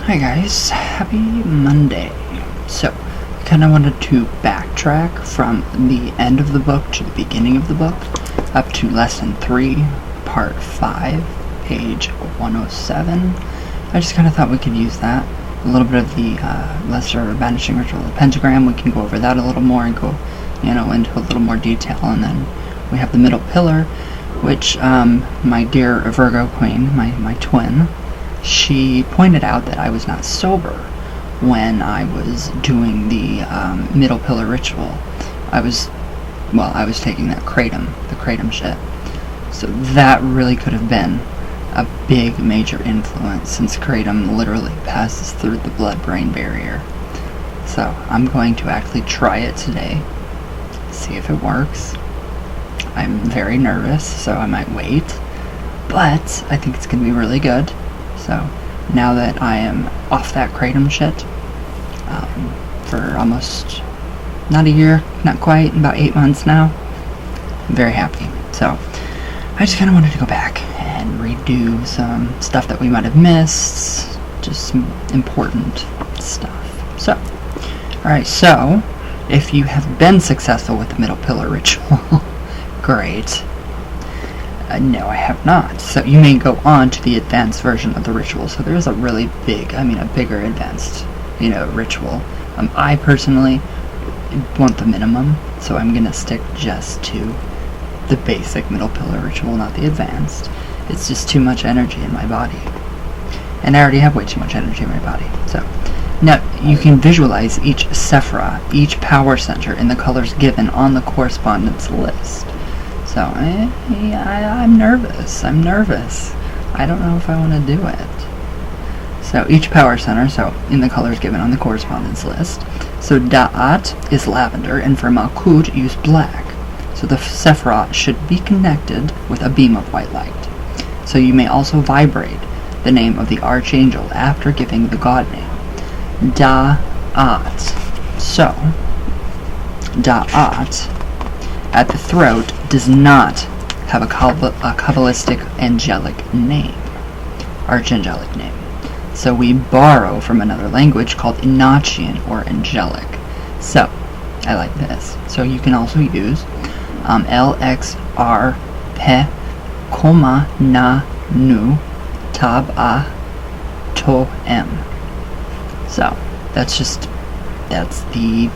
Hi guys, happy Monday. So, I kind of wanted to backtrack from the end of the book to the beginning of the book, up to Lesson 3, Part 5, page 107. I just kind of thought we could use that. A little bit of the lesser banishing ritual of the Pentagram, we can go over that a little more and go, into a little more detail. And then we have the middle pillar, which my dear Virgo Queen, my twin, she pointed out that I was not sober when I was doing the middle pillar ritual. I was taking that kratom shit. So that really could have been a big major influence, since kratom literally passes through the blood-brain barrier. So I'm going to actually try it today, see if it works. I'm very nervous, so I might wait, but I think it's going to be really good. So, now that I am off that kratom shit, for almost, not a year, not quite, about 8 months now, I'm very happy. So, I just kind of wanted to go back and redo some stuff that we might have missed, just some important stuff. So, alright, so, if you have been successful with the middle pillar ritual, great. No, I have not. So you may go on to the advanced version of the ritual. So there is a really a bigger advanced, ritual. I personally want the minimum, so I'm gonna stick just to the basic middle pillar ritual, not the advanced. It's just too much energy in my body, and I already have way too much energy in my body. So now you can visualize each sephira, each power center, in the colors given on the correspondence list. So, I'm nervous. I don't know if I want to do it. So, each power center, in the colors given on the correspondence list. So, Da'at is lavender, and for Malkut, use black. So, the Sephirot should be connected with a beam of white light. So, you may also vibrate the name of the archangel after giving the god name. Da'at. So, Da'at at the throat does not have a Kabbalistic archangelic name. So we borrow from another language called Inachian or angelic. So, I like this. So you can also use LXR Pe Koma Na Nu Tab A To M. So, that's the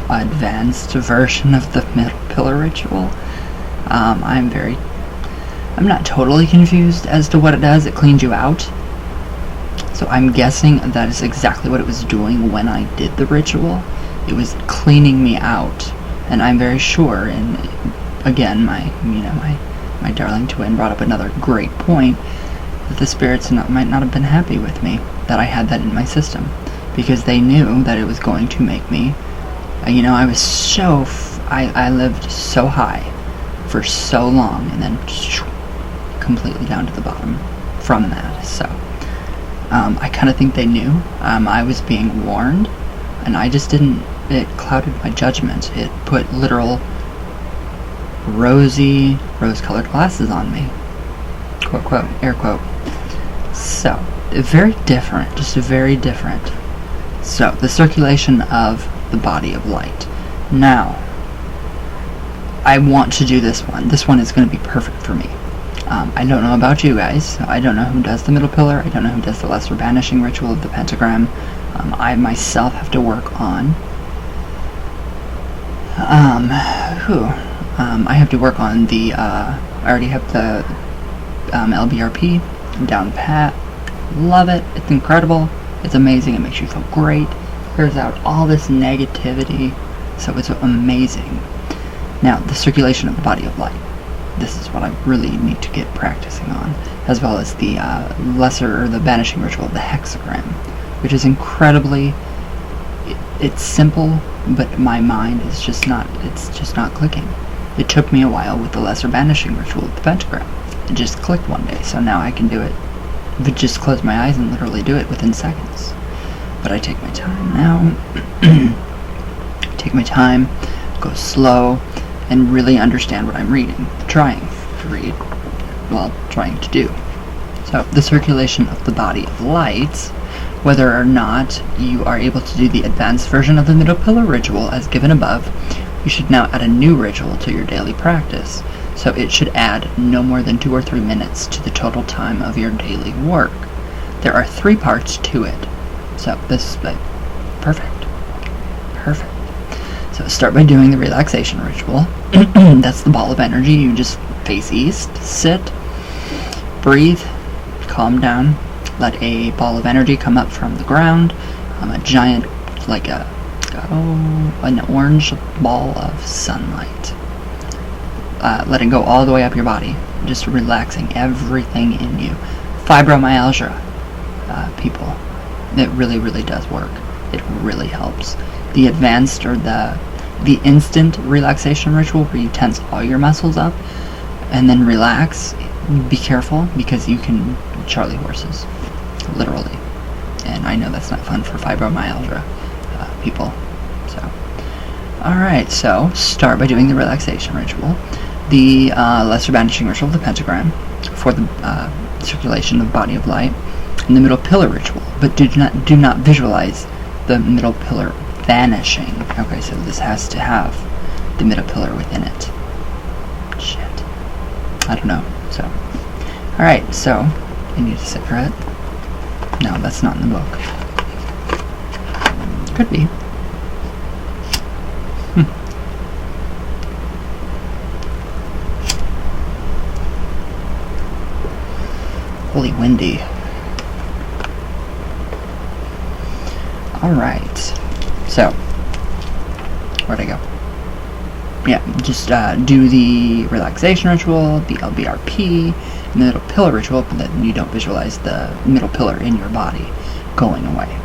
advanced version of the middle pillar ritual. I'm not totally confused as to what it does. It cleans you out. So I'm guessing that is exactly what it was doing when I did the ritual. It was cleaning me out, and I'm very sure. And again, my darling twin brought up another great point, that the spirits might not have been happy with me that I had that in my system, because they knew that it was going to make me, I was I lived so high for so long, and then completely down to the bottom from that. So, I kind of think they knew. I was being warned, and I just didn't, it clouded my judgment. It put literal rose-colored glasses on me. Quote, quote, air quote. So, very different, just very different. So, the circulation of the body of light. Now, I want to do this one. This one is going to be perfect for me. I don't know about you guys. I don't know who does the middle pillar. I don't know who does the lesser banishing ritual of the pentagram. I myself have to work on... I have to work on the... I already have the LBRP down pat. Love it. It's incredible. It's amazing. It makes you feel great. Clears out all this negativity. So it's amazing. Now, the circulation of the body of light. This is what I really need to get practicing on, as well as the the banishing ritual of the hexagram, which is incredibly, it's simple, but my mind is just not clicking. It took me a while with the lesser banishing ritual of the pentagram. It just clicked one day, so now I can do it. Just close my eyes and literally do it within seconds. But I take my time now. Take my time, go slow, and really understand what I'm reading, trying to do. So, the circulation of the body of light Whether or not you are able to do the advanced version of the middle pillar ritual as given above, you should now add a new ritual to your daily practice. So it should add no more than 2 or 3 minutes to the total time of your daily work. There are 3 parts to it. So this is perfect. So start by doing the relaxation ritual. That's the ball of energy. You just face east, sit, breathe, calm down, let a ball of energy come up from the ground, a giant, like an orange ball of sunlight. Let it go all the way up your body, just relaxing everything in you. Fibromyalgia, people, it really, really does work. It really helps. The advanced or the instant relaxation ritual where you tense all your muscles up and then relax, be careful because you can Charlie horses, literally. And I know that's not fun for fibromyalgia people. So, alright, so start by doing the relaxation ritual. The lesser banishing ritual of the Pentagram for the circulation of the body of light, and the middle pillar ritual, but do not visualize the middle pillar vanishing. Okay, so this has to have the middle pillar within it. Shit. I don't know. So, alright, so you need a cigarette. No, that's not in the book. Could be. Holy windy. Alright. So, where'd I go? Yeah, just do the relaxation ritual, the LBRP, and the middle pillar ritual, but then you don't visualize the middle pillar in your body going away.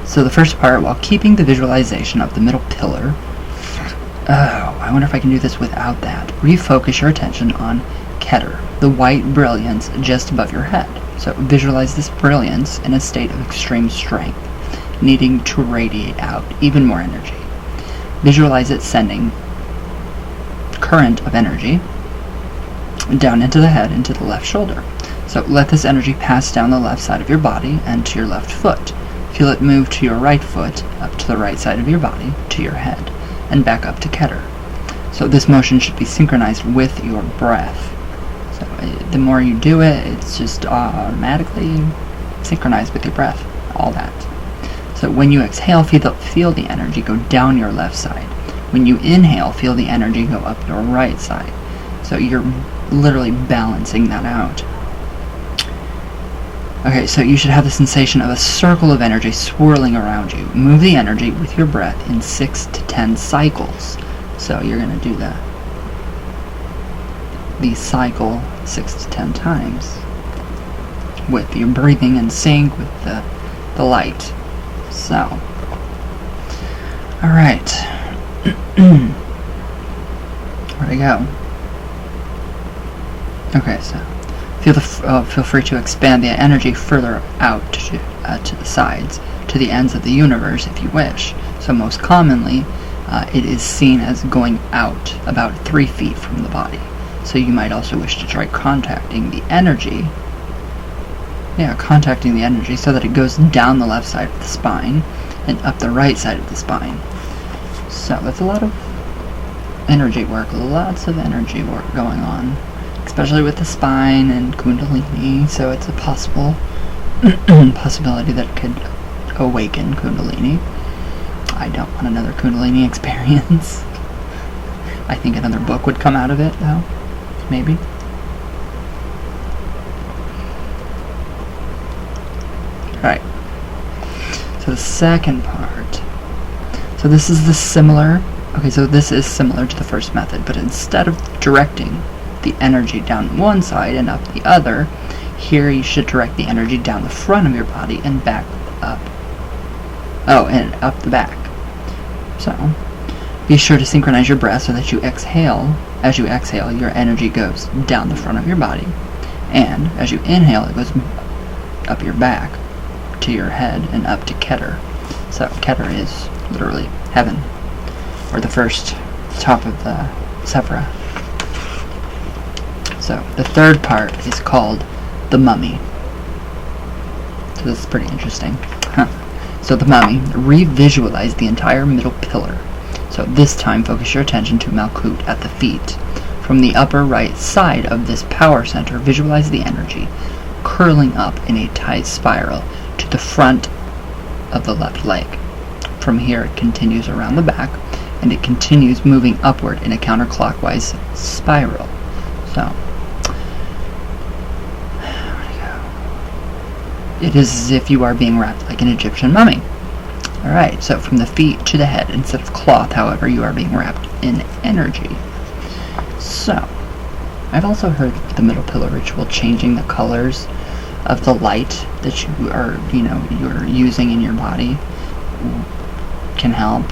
So the first part, while keeping the visualization of the middle pillar, I wonder if I can do this without that. Refocus your attention on Keter, the white brilliance just above your head. So visualize this brilliance in a state of extreme strength, needing to radiate out even more energy. Visualize it sending current of energy down into the head, into the left shoulder. So let this energy pass down the left side of your body and to your left foot. Feel it move to your right foot, up to the right side of your body, to your head, and back up to Keter. So this motion should be synchronized with your breath. So the more you do it, it's just automatically synchronized with your breath, all that. So when you exhale, feel the energy go down your left side. When you inhale, feel the energy go up your right side. So you're literally balancing that out. Okay, so you should have the sensation of a circle of energy swirling around you. Move the energy with your breath in 6 to 10 cycles. So you're going to do the cycle 6 to 10 times with your breathing in sync with the light. So, alright. Where'd I go? Okay, so feel free to expand the energy further out to the sides, to the ends of the universe if you wish. So most commonly, it is seen as going out about 3 feet from the body. So you might also wish to try contacting the energy. Yeah, contacting the energy so that it goes down the left side of the spine and up the right side of the spine. So that's a lot of energy work, lots of energy work going on, especially with the spine and Kundalini. So it's a possibility that it could awaken Kundalini. I don't want another Kundalini experience. I think another book would come out of it, though. Maybe. Alright. So the second part. So this is similar to the first method, but instead of directing the energy down one side and up the other, here you should direct the energy down the front of your body and back up. Oh, and up the back. So, be sure to synchronize your breath so that you exhale. As you exhale, your energy goes down the front of your body, and as you inhale, it goes up your back to your head and up to Keter. So Keter is literally heaven, or the first top of the Sephira. So the third part is called the mummy. So So this is pretty interesting. So the mummy, revisualize the entire middle pillar. So this time focus your attention to Malkut at the feet. From the upper right side of this power center, visualize the energy curling up in a tight spiral to the front of the left leg. From here it continues around the back, and it continues moving upward in a counterclockwise spiral. So, where'd it go? It is as if you are being wrapped like an Egyptian mummy. Alright, so from the feet to the head, instead of cloth, however, you are being wrapped in energy. So, I've also heard the middle pillar ritual changing the colors of the light that you are, you're using in your body can help.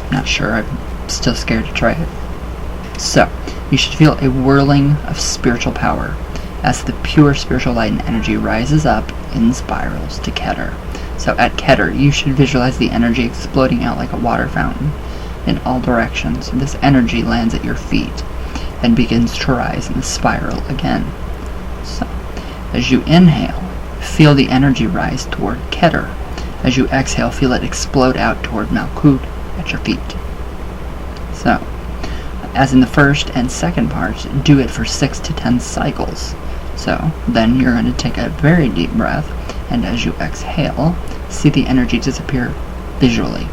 I'm not sure, I'm still scared to try it. So, you should feel a whirling of spiritual power as the pure spiritual light and energy rises up in spirals to Keter. So at Keter, you should visualize the energy exploding out like a water fountain in all directions. This energy lands at your feet and begins to rise in the spiral again. So, as you inhale, feel the energy rise toward Keter. As you exhale, feel it explode out toward Malkut at your feet. So, as in the first and second parts, do it for 6 to 10 cycles. So, then you're going to take a very deep breath, and as you exhale, see the energy disappear visually.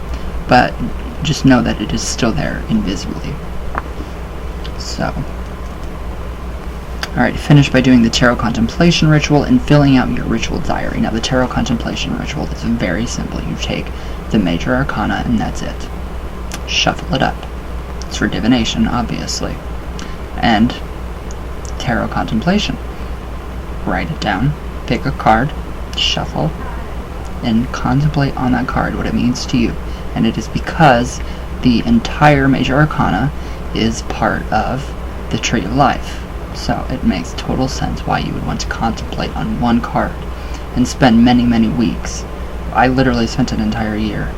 But just know that it is still there invisibly. So, alright, finish by doing the tarot contemplation ritual and filling out your ritual diary. Now, the tarot contemplation ritual is very simple. You take the major arcana and that's it. Shuffle it up. It's for divination, obviously. And tarot contemplation. Write it down, pick a card, shuffle, and contemplate on that card what it means to you. And it is because the entire major arcana is part of the Tree of Life. So it makes total sense why you would want to contemplate on one card and spend many, many weeks. I literally spent an entire year,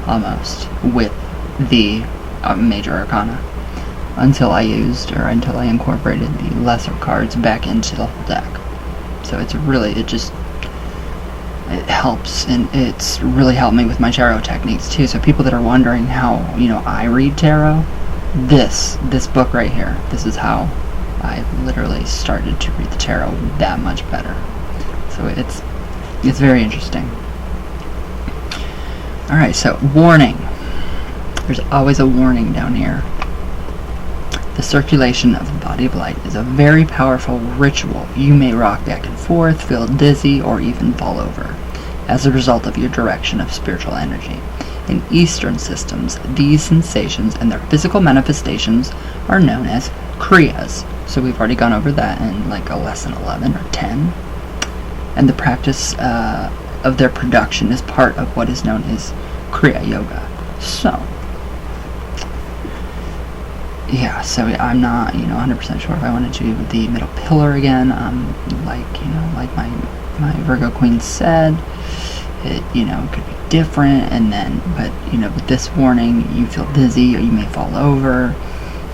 almost, with the major arcana until I incorporated the lesser cards back into the whole deck. So it's really, it helps, and it's really helped me with my tarot techniques too. So people that are wondering how, I read tarot, this book right here, this is how I literally started to read the tarot that much better. So it's very interesting. Alright, so warning. There's always a warning down here. The circulation of the body of light is a very powerful ritual. You may rock back and forth, feel dizzy, or even fall over as a result of your direction of spiritual energy. In Eastern systems, these sensations and their physical manifestations are known as kriyas. So we've already gone over that in like a lesson 11 or 10. And the practice of their production is part of what is known as Kriya Yoga. So, yeah, so I'm not, 100% sure if I want to do the middle pillar again. Like my Virgo Queen said, it, could be different, and then, but, with this warning, you feel dizzy, or you may fall over,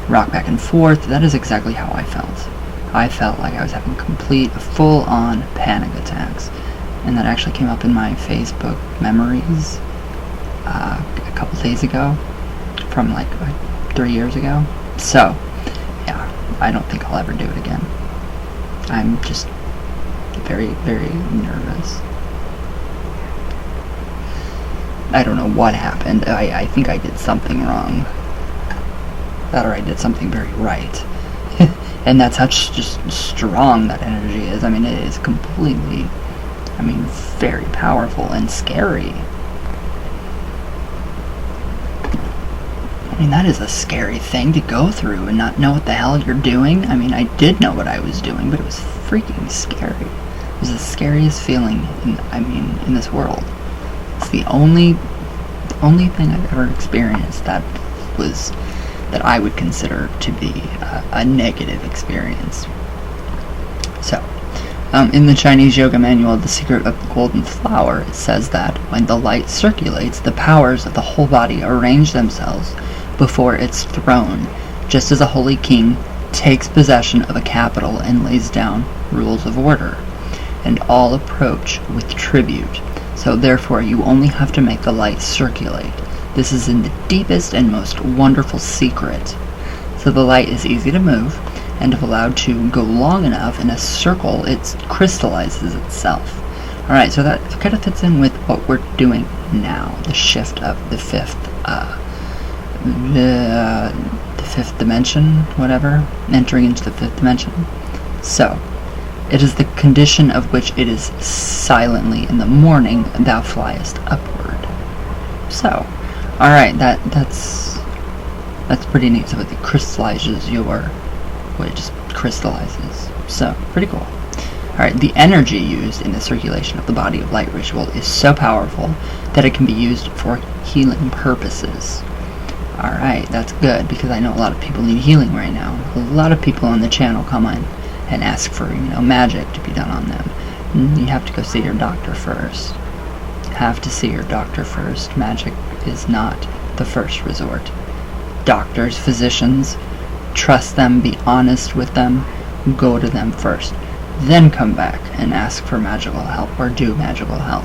rock back and forth. That is exactly how I felt. I felt like I was having full-on panic attacks, and that actually came up in my Facebook memories a couple days ago, from like 3 years ago. So, yeah, I don't think I'll ever do it again. I'm just very, very nervous. I don't know what happened. I think I did something wrong. That or I did something very right. And that's how just strong that energy is. I mean, it is completely, very powerful and scary. That is a scary thing to go through and not know what the hell you're doing. I did know what I was doing, but it was freaking scary. It was the scariest feeling in this world. It's the only thing I've ever experienced that I would consider to be a negative experience. So, in the Chinese Yoga Manual, The Secret of the Golden Flower, it says that when the light circulates, the powers of the whole body arrange themselves before its throne, just as a holy king takes possession of a capital and lays down rules of order. and all approach with tribute. So therefore you only have to make the light circulate. This is in the deepest and most wonderful secret. So the light is easy to move, and if allowed to go long enough in a circle, it crystallizes itself. Alright, so that kind of fits in with what we're doing now, the shift of the fifth dimension, whatever, entering into the fifth dimension. So, it is the condition of which it is silently in the morning thou fliest upward. So, alright, that's pretty neat. So it crystallizes it just crystallizes. So, pretty cool. Alright, the energy used in the circulation of the body of light ritual is so powerful that it can be used for healing purposes. Alright, that's good, because I know a lot of people need healing right now. A lot of people on the channel come in and ask for, magic to be done on them. You have to go see your doctor first. Have to see your doctor first. Magic is not the first resort. Doctors, physicians, trust them, be honest with them, go to them first. Then come back and ask for magical help, or do magical help.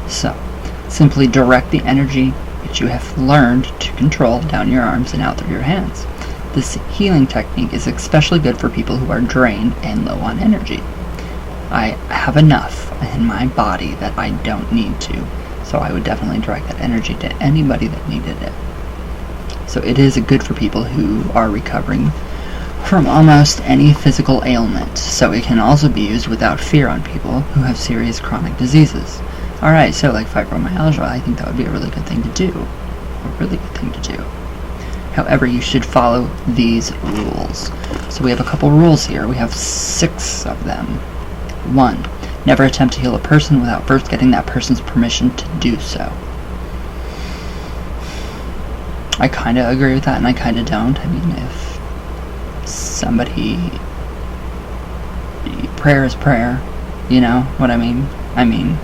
So, simply direct the energy which you have learned to control down your arms and out through your hands. This healing technique is especially good for people who are drained and low on energy. I have enough in my body that I don't need to, so I would definitely direct that energy to anybody that needed it. So it is good for people who are recovering from almost any physical ailment, so it can also be used without fear on people who have serious chronic diseases. Alright, so like fibromyalgia, I think that would be a really good thing to do. A really good thing to do. However, you should follow these rules. So we have a couple rules here. We have 6 of them. 1. Never attempt to heal a person without first getting that person's permission to do so. I kind of agree with that, and I kind of don't. I mean, if somebody... prayer is prayer. You know what I mean? I mean,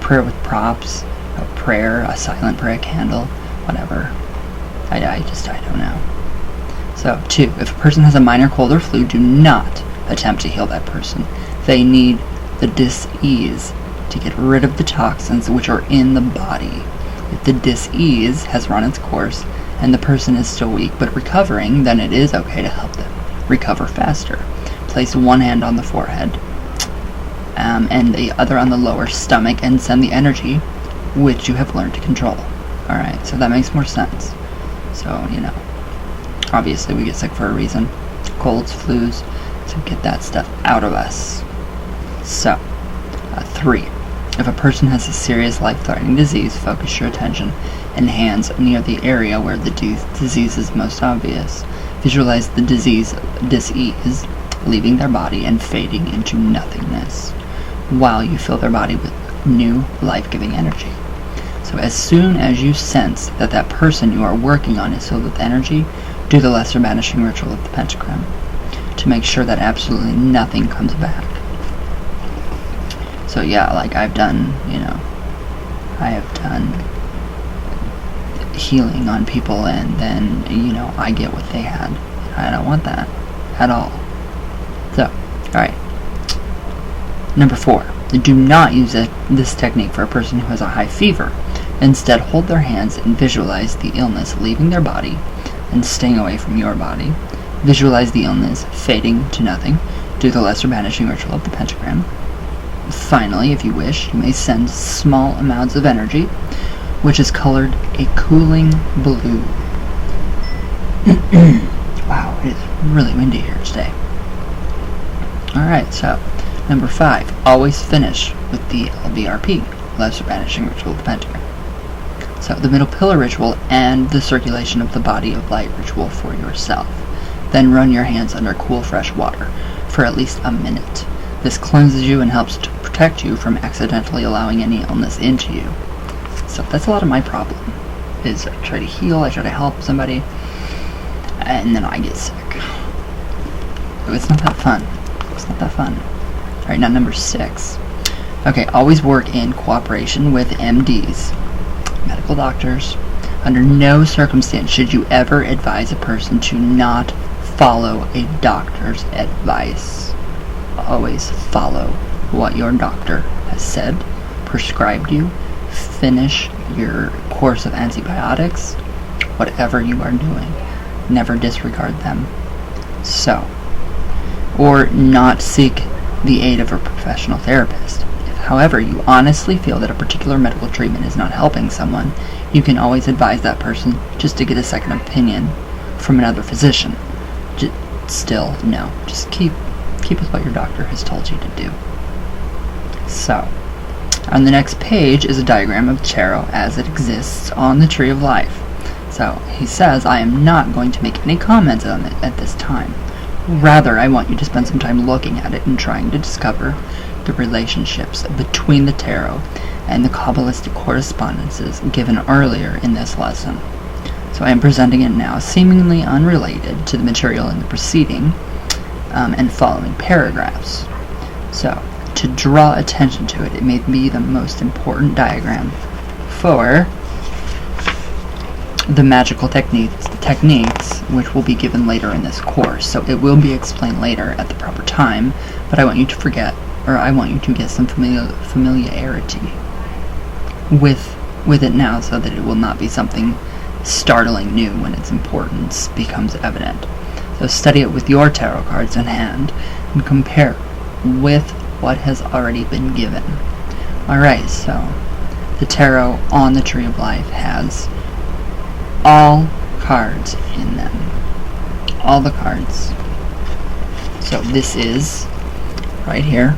prayer with props, a prayer, a silent prayer, a candle, whatever. I don't know. So, 2. If a person has a minor cold or flu, do not attempt to heal that person. They need the dis-ease to get rid of the toxins which are in the body. If the dis-ease has run its course and the person is still weak but recovering, then it is okay to help them recover faster. Place one hand on the forehead and the other on the lower stomach and send the energy which you have learned to control. Alright, so that makes more sense. So, obviously we get sick for a reason. Colds, flus, so get that stuff out of us. So, 3. If a person has a serious life-threatening disease, focus your attention and hands near the area where the disease is most obvious. Visualize the dis-ease leaving their body and fading into nothingness, while you fill their body with new life-giving energy. So as soon as you sense that that person you are working on is filled with energy, do the lesser banishing ritual of the Pentagram to make sure that absolutely nothing comes back. So yeah, like I've done, I have done healing on people, and then, I get what they had. I don't want that at all. So, alright. Number 4. Do not use this technique for a person who has a high fever. Instead, hold their hands and visualize the illness leaving their body and staying away from your body. Visualize the illness fading to nothing. Do the lesser banishing ritual of the Pentagram. Finally, if you wish, you may send small amounts of energy, which is colored a cooling blue. Wow, it is really windy here today. Alright, so number 5, always finish with the LBRP, lesser banishing ritual of the Pentagram. So the middle pillar ritual and the circulation of the body of light ritual for yourself. Then run your hands under cool fresh water for at least a minute. This cleanses you and helps to protect you from accidentally allowing any illness into you. So that's a lot of my problem, is I try to heal, I try to help somebody, and then I get sick. So it's not that fun. It's not that fun. Alright, now number 6. Okay, always work in cooperation with MDs, medical doctors. Under no circumstance should you ever advise a person to not follow a doctor's advice. always follow what your doctor has said, prescribed you, finish your course of antibiotics, whatever you are doing. Never disregard them. So, or not seek the aid of a professional therapist. If, however, you honestly feel that a particular medical treatment is not helping someone, you can always advise that person just to get a second opinion from another physician. Still, no. Just keep with what your doctor has told you to do. So, on the next page is a diagram of tarot as it exists on the Tree of Life. So, he says, I am not going to make any comments on it at this time. Rather, I want you to spend some time looking at it and trying to discover the relationships between the tarot and the Kabbalistic correspondences given earlier in this lesson. So I am presenting it now, seemingly unrelated to the material in the preceding and following paragraphs. So, to draw attention to it, it may be the most important diagram for the magical techniques which will be given later in this course. So it will be explained later at the proper time, but I want you to get some familiarity with it now, so that it will not be something startling new when its importance becomes evident. So study it with your tarot cards in hand and compare with what has already been given. Alright, so the tarot on the Tree of Life has all cards in them. All the cards. So this is right here.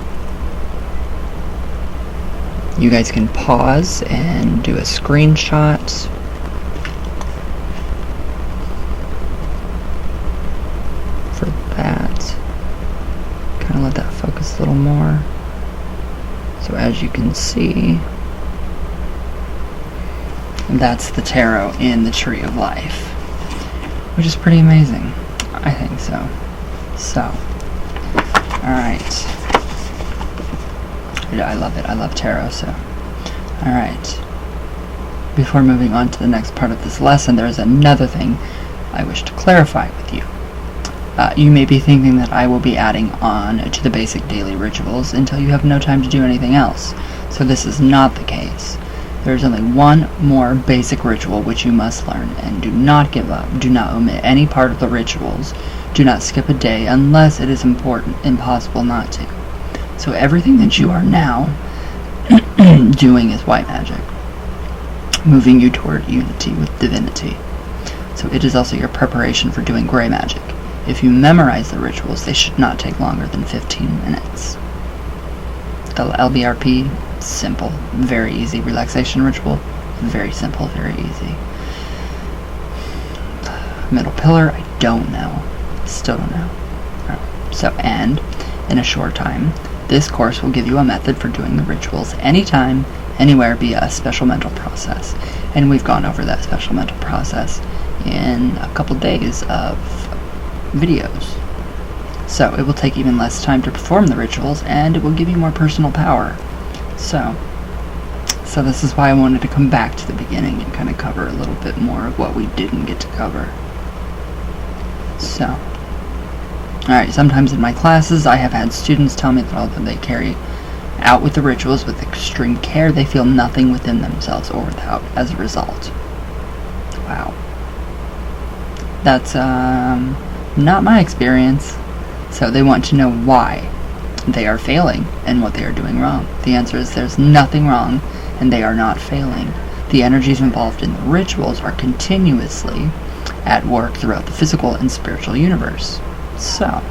You guys can pause and do a screenshot. For that. Kind of let that focus a little more. So as you can see, that's the tarot in the Tree of Life, which is pretty amazing. I think so. So, alright. I love it. I love tarot, so. Alright. Before moving on to the next part of this lesson, there is another thing I wish to clarify with you. You may be thinking that I will be adding on to the basic daily rituals until you have no time to do anything else. So this is not the case. There is only one more basic ritual which you must learn, and do not give up. Do not omit any part of the rituals. Do not skip a day unless it is impossible not to. So everything that you are now doing is white magic, moving you toward unity with divinity. So it is also your preparation for doing gray magic. If you memorize the rituals, they should not take longer than 15 minutes. The LBRP, simple, very easy. Relaxation ritual, very simple, very easy. Middle pillar, I don't know. Still don't know. Right. So, and in a short time, this course will give you a method for doing the rituals anytime, anywhere via a special mental process. And we've gone over that special mental process in a couple days of videos. So it will take even less time to perform the rituals, and it will give you more personal power. So this is why I wanted to come back to the beginning and kind of cover a little bit more of what we didn't get to cover. So, alright, sometimes in my classes I have had students tell me that although they carry out with the rituals with extreme care, they feel nothing within themselves or without as a result. Wow. That's not my experience. So they want to know why they are failing and what they are doing wrong. The answer is there's nothing wrong and they are not failing. The energies involved in the rituals are continuously at work throughout the physical and spiritual universe. So,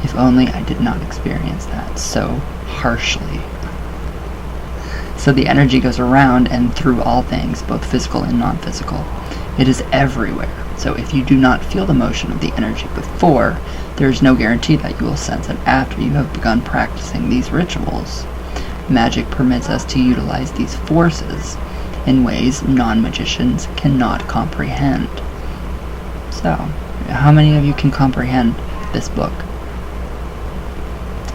if only I did not experience that so harshly. So the energy goes around and through all things, both physical and non-physical. It is everywhere. So if you do not feel the motion of the energy before, there is no guarantee that you will sense it after you have begun practicing these rituals. Magic permits us to utilize these forces in ways non-magicians cannot comprehend. So, how many of you can comprehend this book?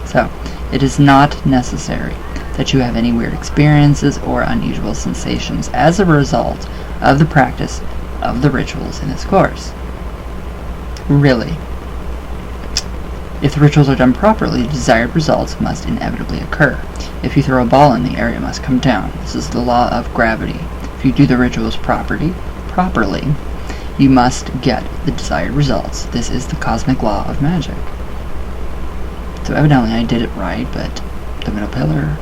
So, it is not necessary that you have any weird experiences or unusual sensations as a result of the practice of the rituals in this course. Really. If the rituals are done properly, desired results must inevitably occur. If you throw a ball in the air, it must come down. This is the law of gravity. If you do the rituals properly, you must get the desired results. This is the cosmic law of magic. So evidently I did it right, but the middle pillar,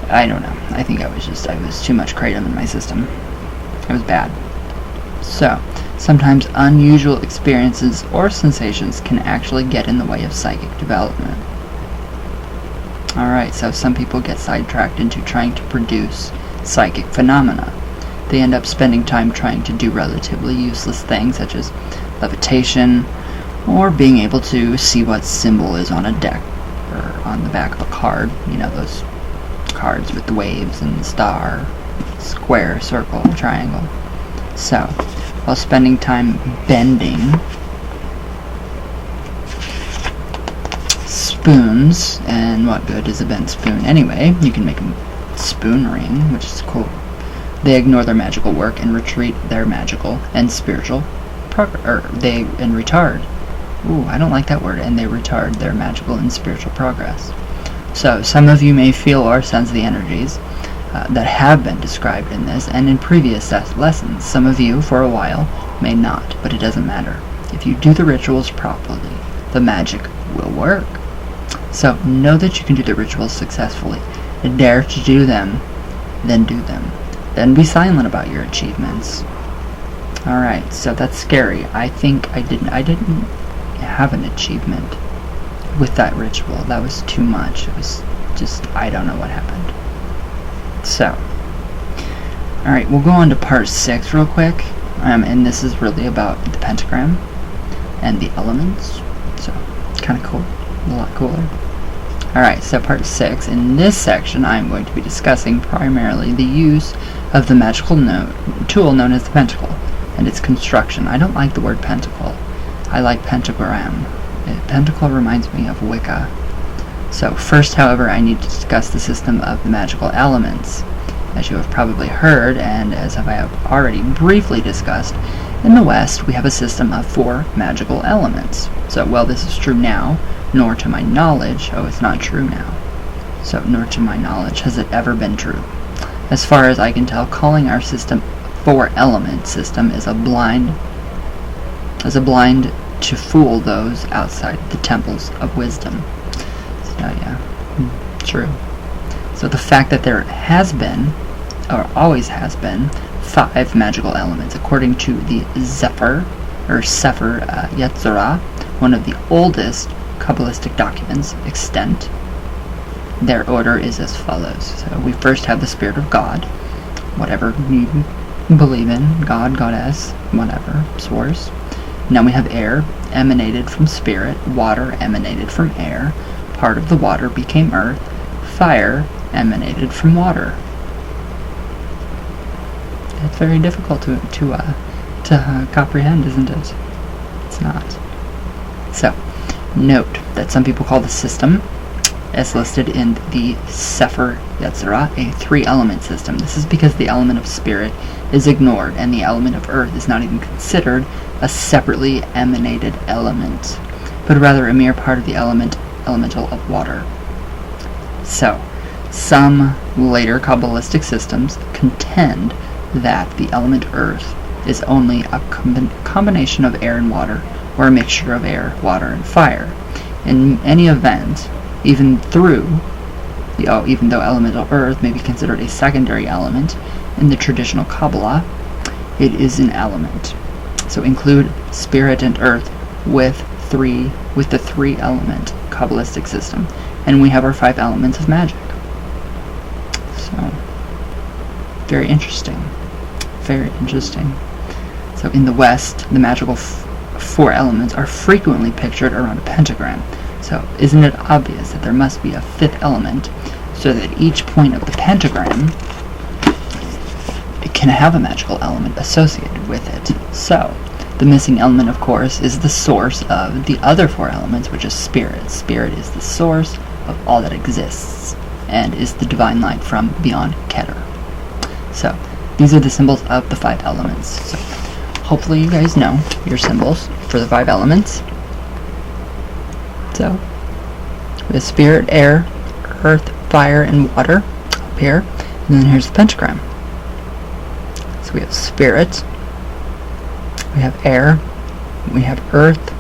I don't know. I think I was too much kratom in my system. It was bad. So, sometimes unusual experiences or sensations can actually get in the way of psychic development. Alright, so some people get sidetracked into trying to produce psychic phenomena. They end up spending time trying to do relatively useless things such as levitation, or being able to see what symbol is on a deck or on the back of a card. You know, those cards with the waves and the star, square, circle, triangle. So, while spending time bending spoons, and what good is a bent spoon anyway? You can make a spoon ring, which is cool. They ignore their magical work and retreat their magical and spiritual retard. Ooh, I don't like that word. And they retard their magical and spiritual progress. So, some of you may feel or sense the energies that have been described in this and in previous lessons. Some of you, for a while, may not, but it doesn't matter. If you do the rituals properly, the magic will work. So, know that you can do the rituals successfully. Dare to do them, then do them. Then be silent about your achievements. Alright, so that's scary. I think I didn't have an achievement with that ritual. That was too much. It was just, I don't know what happened. So, alright, we'll go on to part 6 real quick. And this is really about the pentagram and the elements. So, kind of cool. A lot cooler. Alright, so part 6. In this section, I'm going to be discussing primarily the use of the magical tool known as the pentacle and its construction. I don't like the word pentacle. I like pentagram. Pentacle reminds me of Wicca. So first, however, I need to discuss the system of the magical elements. As you have probably heard, and as I have already briefly discussed, in the West we have a system of 4 magical elements. So, well, this is true now, nor to my knowledge, it's not true now. So, nor to my knowledge has it ever been true. As far as I can tell, calling our system 4-element system is a blind to fool those outside the temples of wisdom. So yeah, true. So the fact that there has been, or always has been, 5 magical elements, according to the Sefer Yetzirah, one of the oldest Kabbalistic documents extant. Their order is as follows. So we first have the Spirit of God, whatever you believe in, God, Goddess, whatever, source. Now we have air, emanated from spirit, water emanated from air, part of the water became earth, fire emanated from water. It's very difficult to comprehend, isn't it? It's not. So, note that some people call the system, as listed in the Sefer Yetzirah, a 3-element system. This is because the element of spirit is ignored, and the element of earth is not even considered a separately emanated element, but rather a mere part of the elemental of water. So, some later Kabbalistic systems contend that the element earth is only a combination of air and water, or a mixture of air, water, and fire. In any event, even though elemental earth may be considered a secondary element in the traditional Kabbalah, it is an element. So include spirit and earth with the 3-element Kabbalistic system, and we have our 5 elements of magic. So, very interesting. Very interesting. So in the West, the magical 4 elements are frequently pictured around a pentagram. So isn't it obvious that there must be a 5th element, so that each point of the pentagram can have a magical element associated with it? So, the missing element, of course, is the source of the other 4 elements, which is spirit. Spirit is the source of all that exists, and is the divine light from beyond Keter. So, these are the symbols of the 5 elements. So, hopefully you guys know your symbols for the 5 elements. So we have spirit, air, earth, fire, and water up here. And then here's the pentagram. So we have spirit, we have air, we have earth,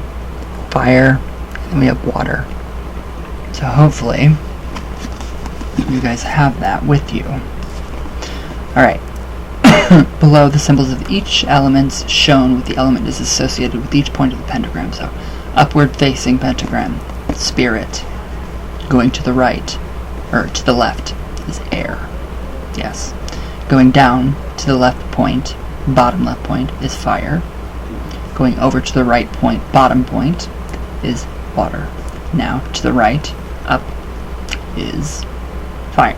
fire, and we have water. So hopefully you guys have that with you. Alright. Below, the symbols of each element shown with the element is associated with each point of the pentagram. So upward facing pentagram, spirit. Going to the right, or to the left, is air. Yes. Going down to the left point, bottom left point, is fire. Going over to the right point, bottom point, is water. Now, to the right, up, is fire.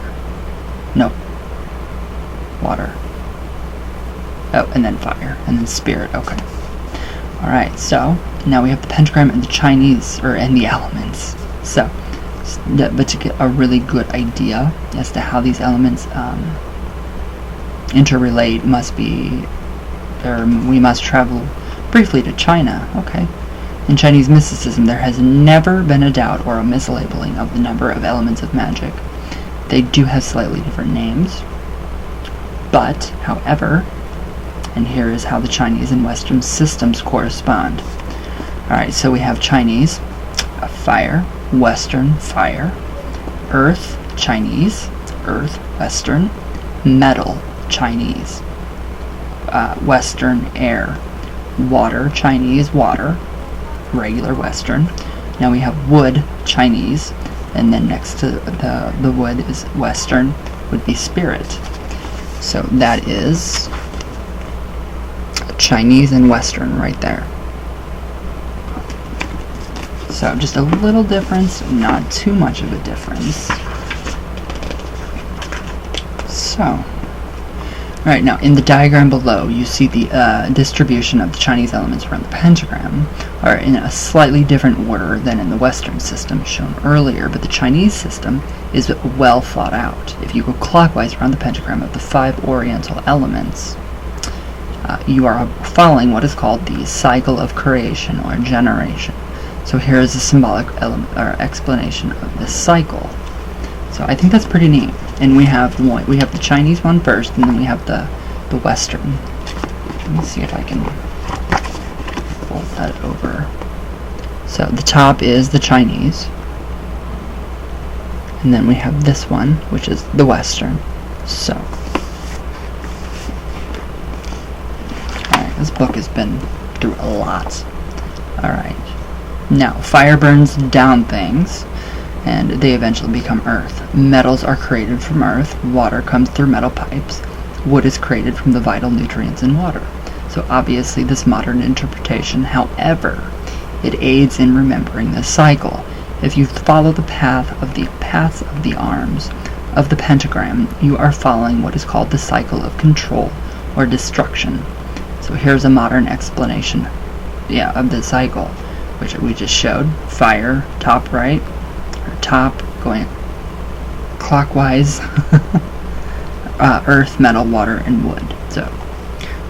No. Water. Oh, and then fire. And then spirit. Okay. Alright, so now we have the pentagram and the Chinese, and the elements. So, but to get a really good idea as to how these elements interrelate, we must travel briefly to China. Okay. In Chinese mysticism, there has never been a doubt or a mislabeling of the number of elements of magic. They do have slightly different names, but, however, and here is how the Chinese and Western systems correspond. Alright, so we have Chinese, fire, Western, fire, earth, Chinese, earth, Western, metal, Chinese, Western, air, water, Chinese, water, regular Western. Now we have wood, Chinese, and then next to the wood is Western, would be spirit. So that is Chinese and Western right there. So just a little difference, not too much of a difference. So, right, now in the diagram below, you see the distribution of the Chinese elements around the pentagram are in a slightly different order than in the Western system shown earlier, but the Chinese system is well thought out. If you go clockwise around the pentagram of the 5 Oriental elements, you are following what is called the cycle of creation or generation. So here is a symbolic element or explanation of this cycle. So I think that's pretty neat. And we have the Chinese one first, and then we have the Western. Let me see if I can fold that over. So the top is the Chinese, and then we have this one, which is the Western. So, alright, this book has been through a lot. Alright. Now, fire burns down things, and they eventually become earth. Metals are created from earth. Water comes through metal pipes. Wood is created from the vital nutrients in water. So obviously this modern interpretation, however, it aids in remembering this cycle. If you follow the paths of the arms of the pentagram, you are following what is called the cycle of control or destruction. So here's a modern explanation, of the cycle, which we just showed. Fire, top right, or top going clockwise, earth, metal, water, and wood. So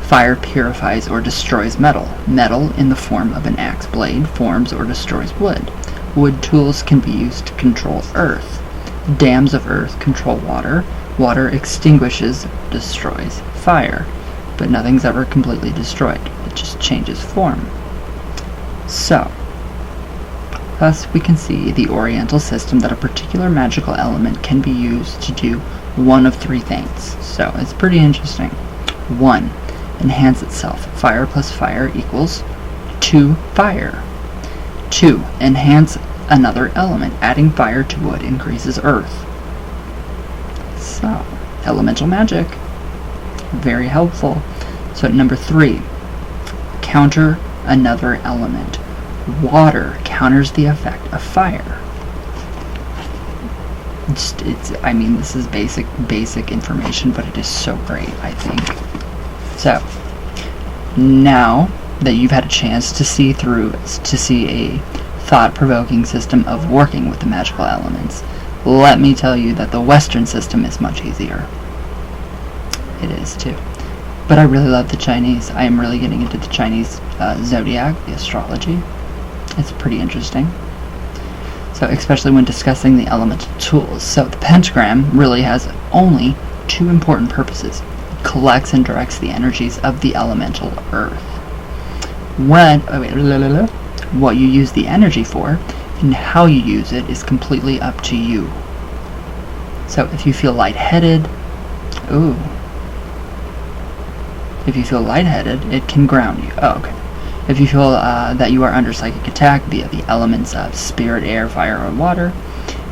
fire purifies or destroys metal. Metal, in the form of an axe blade, forms or destroys wood. Wood tools can be used to control earth. Dams of earth control water. Water extinguishes, destroys fire. But nothing's ever completely destroyed. It just changes form. So, thus we can see the Oriental system that a particular magical element can be used to do one of 3 things. So, it's pretty interesting. 1. Enhance itself. Fire plus fire equals 2 fire. 2. Enhance another element. Adding fire to wood increases earth. So, elemental magic. Very helpful. So, number 3. Counter another element. Water counters the effect of fire. This is basic information, but it is so great, I think. So, now that you've had a chance to see a thought-provoking system of working with the magical elements, let me tell you that the Western system is much easier. It is, too. But I really love the Chinese. I am really getting into the Chinese zodiac, the astrology. It's pretty interesting. So especially when discussing the elemental tools. So the pentagram really has only two important purposes. It collects and directs the energies of the elemental earth. What you use the energy for and how you use it is completely up to you. So if you feel lightheaded, if you feel lightheaded, it can ground you. Oh, okay. If you feel that you are under psychic attack via the elements of spirit, air, fire, or water,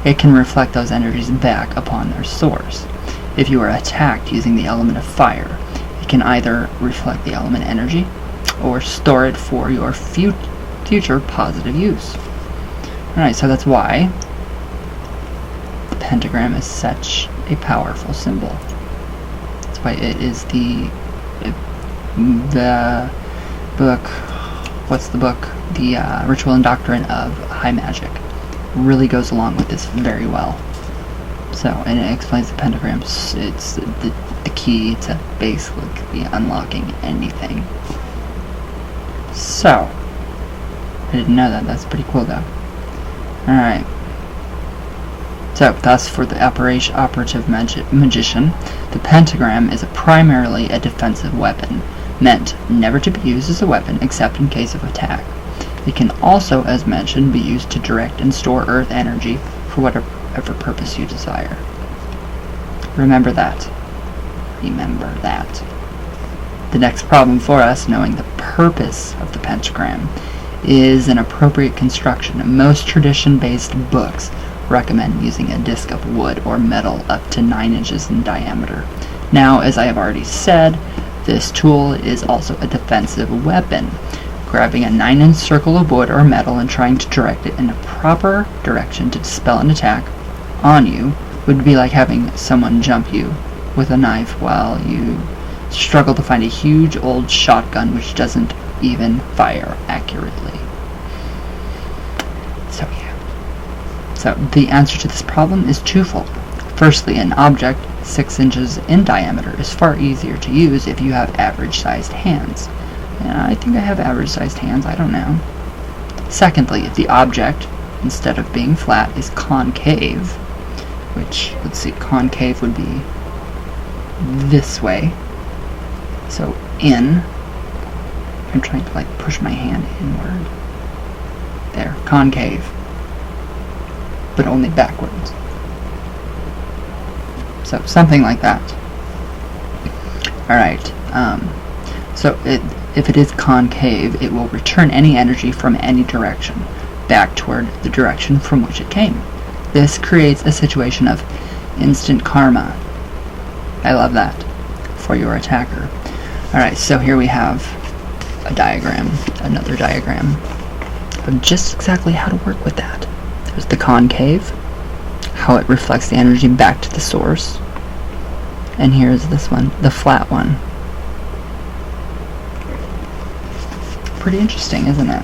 it can reflect those energies back upon their source. If you are attacked using the element of fire, it can either reflect the element energy or store it for your future positive use. Alright, so that's why the pentagram is such a powerful symbol. That's why it is the book, what's the book? The Ritual and Doctrine of High Magic. Really goes along with this very well. So, and it explains the pentagrams. It's the key to basically unlocking anything. So, I didn't know that. That's pretty cool though. Alright. So, thus for the operative magician, the pentagram is primarily a defensive weapon, meant never to be used as a weapon except in case of attack. It can also, as mentioned, be used to direct and store earth energy for whatever purpose you desire. Remember that. Remember that. The next problem for us, knowing the purpose of the pentagram, is an appropriate construction. Most tradition-based books recommend using a disc of wood or metal up to 9 inches in diameter. Now, as I have already said, this tool is also a defensive weapon. Grabbing a 9-inch circle of wood or metal and trying to direct it in a proper direction to dispel an attack on you would be like having someone jump you with a knife while you struggle to find a huge old shotgun which doesn't even fire accurately. So yeah. So the answer to this problem is twofold. Firstly, an object 6 inches in diameter is far easier to use if you have average-sized hands. I think I have average-sized hands, I don't know. Secondly, if the object, instead of being flat, is concave, which, let's see, concave would be this way. So in, I'm trying to like push my hand inward. There, concave, but only backwards. So something like that. Alright, so if it is concave, it will return any energy from any direction back toward the direction from which it came. This creates a situation of instant karma. I love that for your attacker. Alright, so here we have a diagram, another diagram of just exactly how to work with that. There's the concave, how it reflects the energy back to the source, and here's this one, the flat one. Pretty interesting, isn't it?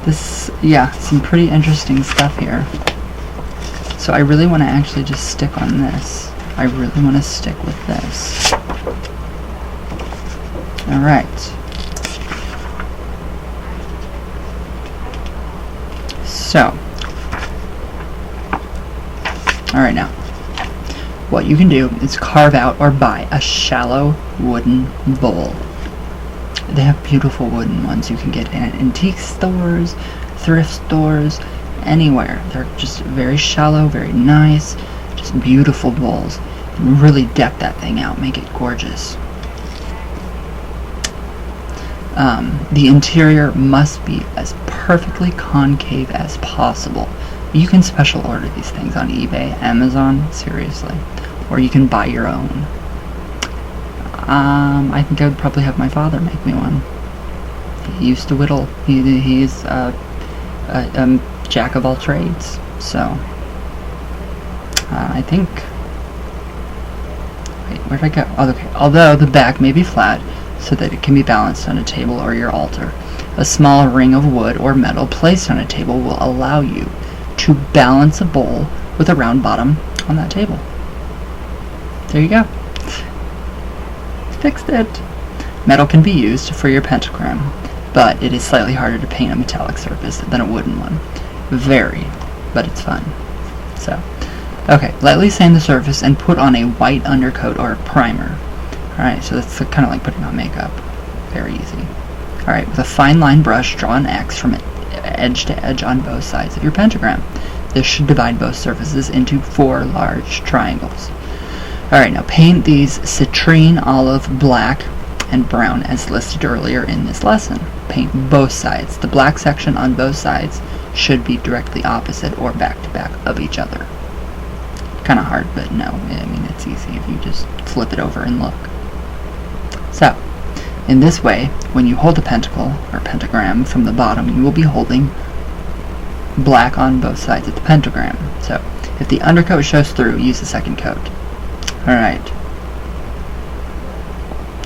This, yeah, some pretty interesting stuff here. So I really want to actually just stick on this. I really want to stick with this. Alright. So. Alright now. What you can do is carve out or buy a shallow wooden bowl. They have beautiful wooden ones you can get in antique stores, thrift stores, anywhere. They're just very shallow, very nice, just beautiful bowls. And really deck that thing out, make it gorgeous. The interior must be as perfectly concave as possible. You can special order these things on eBay, Amazon, seriously. Or you can buy your own. I think I would probably have my father make me one. He used to whittle. He's a jack of all trades. So, I think... Wait, where'd I go? Oh, okay. Although the back may be flat, so that it can be balanced on a table or your altar. A small ring of wood or metal placed on a table will allow you to balance a bowl with a round bottom on that table. There you go. Fixed it. Metal can be used for your pentagram, but it is slightly harder to paint a metallic surface than a wooden one. Very, but it's fun. So, okay, lightly sand the surface and put on a white undercoat or a primer. Alright, so that's kind of like putting on makeup. Very easy. Alright, with a fine line brush, draw an X from edge to edge on both sides of your pentagram. This should divide both surfaces into 4 large triangles. Alright, now paint these citrine, olive, black, and brown as listed earlier in this lesson. Paint both sides. The black section on both sides should be directly opposite or back to back of each other. Kind of hard, but no, I mean it's easy if you just flip it over and look. So, in this way, when you hold a pentacle or pentagram from the bottom, you will be holding black on both sides of the pentagram. So, if the undercoat shows through, use the second coat. Alright.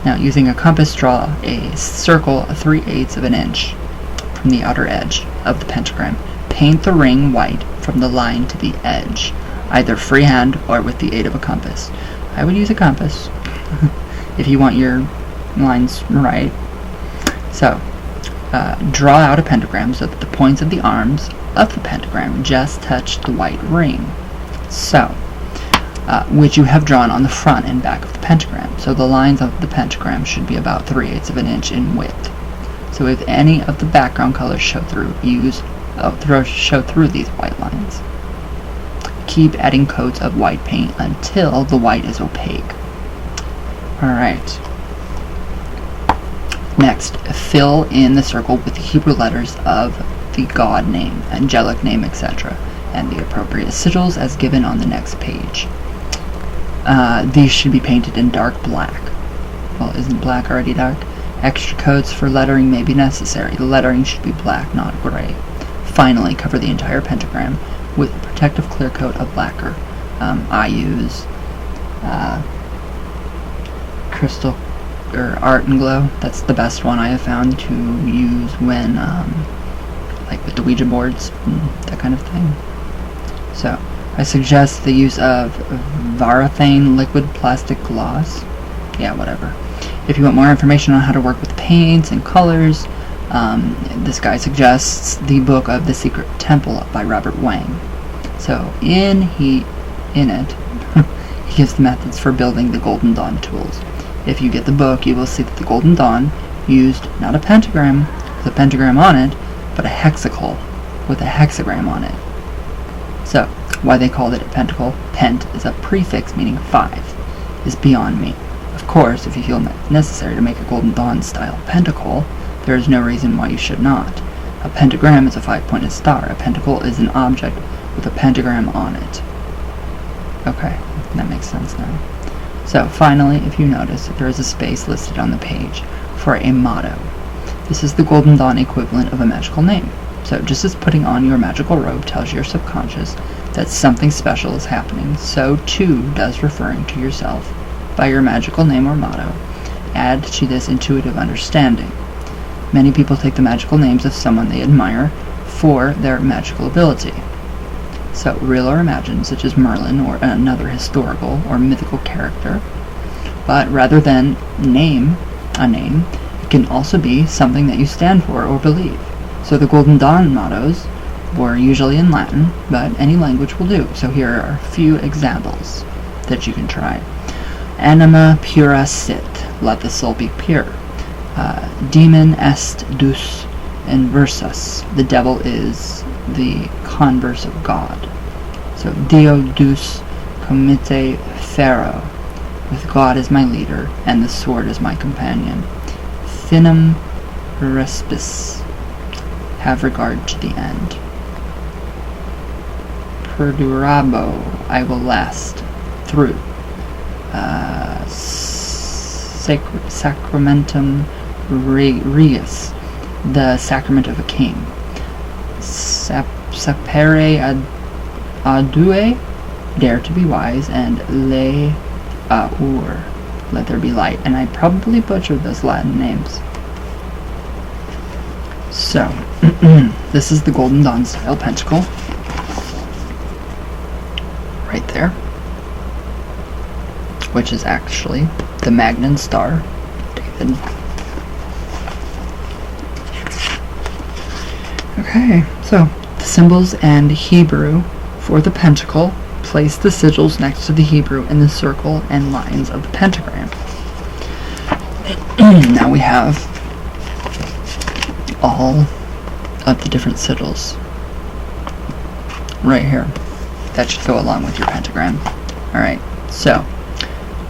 Now, using a compass, draw a circle 3/8 of an inch from the outer edge of the pentagram. Paint the ring white from the line to the edge, either freehand or with the aid of a compass. I would use a compass if you want your lines right. So, draw out a pentagram so that the points of the arms of the pentagram just touch the white ring. So, which you have drawn on the front and back of the pentagram. So the lines of the pentagram should be about 3/8 of an inch in width. So if any of the background colors show through, show through these white lines. Keep adding coats of white paint until the white is opaque. Alright. Next, fill in the circle with the Hebrew letters of the God name, angelic name, etc., and the appropriate sigils as given on the next page. These should be painted in dark black. Well, isn't black already dark? Extra coats for lettering may be necessary. The lettering should be black, not gray. Finally, cover the entire pentagram with a protective clear coat of lacquer. I use Crystal or Art and Glow. That's the best one I have found to use when, like with the Ouija boards, that kind of thing. So, I suggest the use of Varathane liquid plastic gloss. Yeah, whatever. If you want more information on how to work with paints and colors, this guy suggests the book of The Secret Temple by Robert Wang. So, in it, he gives the methods for building the Golden Dawn tools. If you get the book, you will see that the Golden Dawn used not a pentagram with a pentagram on it, but a hexacle with a hexagram on it. So, why they called it a pentacle, pent, is a prefix meaning 5, is beyond me. Of course, if you feel necessary to make a Golden Dawn style pentacle, there is no reason why you should not. A pentagram is a 5-pointed star. A pentacle is an object with a pentagram on it. Okay, that makes sense now. So, finally, if you notice, there is a space listed on the page for a motto. This is the Golden Dawn equivalent of a magical name. So, just as putting on your magical robe tells your subconscious that something special is happening, so too does referring to yourself by your magical name or motto add to this intuitive understanding. Many people take the magical names of someone they admire for their magical ability. So, real or imagined, such as Merlin or another historical or mythical character. But rather than a name, it can also be something that you stand for or believe. So the Golden Dawn mottos were usually in Latin, but any language will do. So here are a few examples that you can try. Anima pura sit, let the soul be pure. Demon est deus inversus, the devil is the converse of God. So Dio deus comite fero, with God as my leader and the sword as my companion. Finem respis, have regard to the end. Perdurabo, I will last through. Sacramentum reus, the sacrament of a king. Sapere adue, dare to be wise, and le aur, let there be light. And I probably butchered those Latin names. So, this is the Golden Dawn style pentacle. Right there. Which is actually the Magnan Star, David. Okay, so The symbols and Hebrew for the pentacle. Place the sigils next to the Hebrew in the circle and lines of the pentagram. Now we have all of the different sigils right here. That should go along with your pentagram. Alright, so,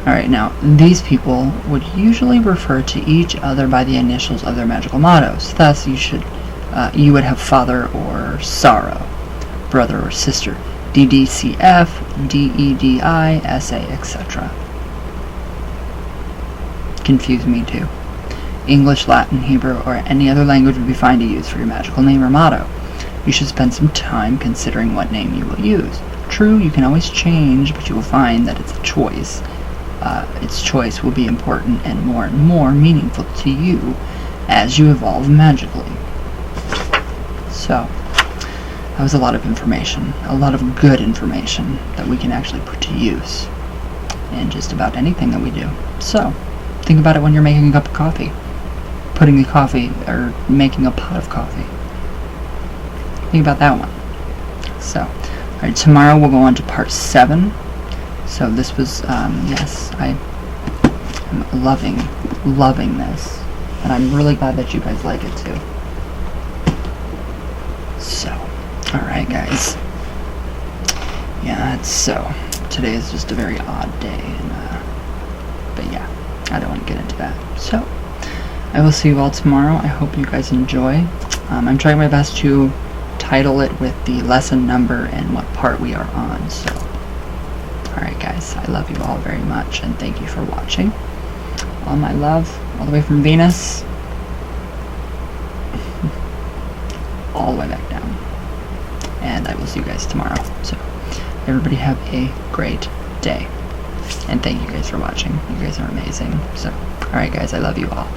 alright, now, these people would usually refer to each other by the initials of their magical mottos. Thus, you would have father or sorrow, brother or sister, DDCF, DEDI, SA, etc. Confuse me too. English, Latin, Hebrew, or any other language would be fine to use for your magical name or motto. You should spend some time considering what name you will use. True, you can always change, but you will find that it's a choice. Its choice will be important and more meaningful to you as you evolve magically. So, that was a lot of information, a lot of good information that we can actually put to use in just about anything that we do. So, think about it when you're making a cup of coffee, putting the coffee, or making a pot of coffee. Think about that one. So, alright, tomorrow we'll go on to part 7. So this was, yes, I'm loving this. And I'm really glad that you guys like it too. So, alright guys. Yeah, today is just a very odd day. But yeah, I don't want to get into that. So, I will see you all tomorrow. I hope you guys enjoy. I'm trying my best to title it with the lesson number and what part we are on. So, alright guys, I love you all very much and thank you for watching. All my love, all the way from Venus, all the way back down. And I will see you guys tomorrow. So, everybody have a great day. And thank you guys for watching. You guys are amazing. So, alright guys, I love you all.